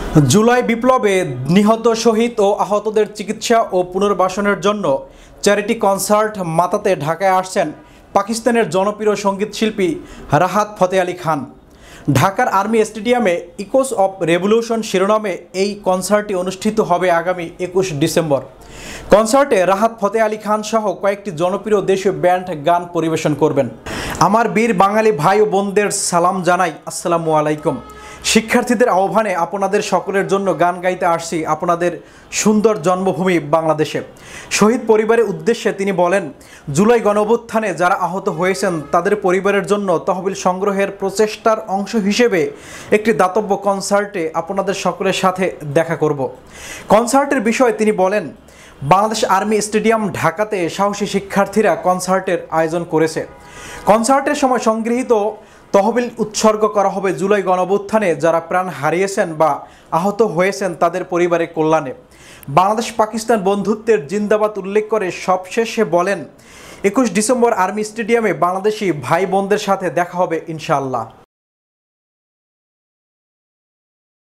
জুলাই বিপ্লবে নিহত শহীদ ও আহতদের চিকিৎসা ও পুনর্বাসনের জন্য চ্যারিটি কনসার্ট মাতাতে ঢাকায় আসছেন পাকিস্তানের জনপ্রিয় সঙ্গীতশিল্পী রাহাত ফতে আলী খান। ঢাকার আর্মি স্টেডিয়ামে ইকোস অফ রেভলিউশন শিরোনামে এই কনসার্টটি অনুষ্ঠিত হবে আগামী ২১ ডিসেম্বর। কনসার্টে রাহাত ফতে আলী খান সহ কয়েকটি জনপ্রিয় দেশীয় ব্যান্ড গান পরিবেশন করবেন। আমার বীর বাঙালি ভাই ও বোনদের সালাম জানাই, আসসালামু আলাইকুম। শিক্ষার্থীদের আহ্বানে আপনাদের সকলের জন্য গান গাইতে আসছি আপনাদের সুন্দর জন্মভূমি বাংলাদেশে। শহীদ পরিবারের উদ্দেশ্যে তিনি বলেন, জুলাই গণঅভ্যুত্থানে যারা আহত হয়েছেন তাদের পরিবারের জন্য তহবিল সংগ্রহের প্রচেষ্টার অংশ হিসেবে একটি দাতব্য কনসার্টে আপনাদের সকলের সাথে দেখা করব। কনসার্টের বিষয়ে তিনি বলেন, বাংলাদেশ আর্মি স্টেডিয়াম ঢাকাতে সাহসী শিক্ষার্থীরা কনসার্টের আয়োজন করেছে। কনসার্টের সময় সংগৃহীত তহবিল উৎসর্গ করা হবে জুলাই গণঅভ্যুত্থানে যারা প্রাণ হারিয়েছেন বা আহত হয়েছেন তাদের পরিবারের কল্যাণে। বাংলাদেশ পাকিস্তান বন্ধুত্বের জিন্দাবাদ উল্লেখ করে সবশেষে বলেন, ২১ ডিসেম্বর আর্মি স্টেডিয়ামে বাংলাদেশি ভাই বোনদের সাথে দেখা হবে ইনশাআল্লাহ।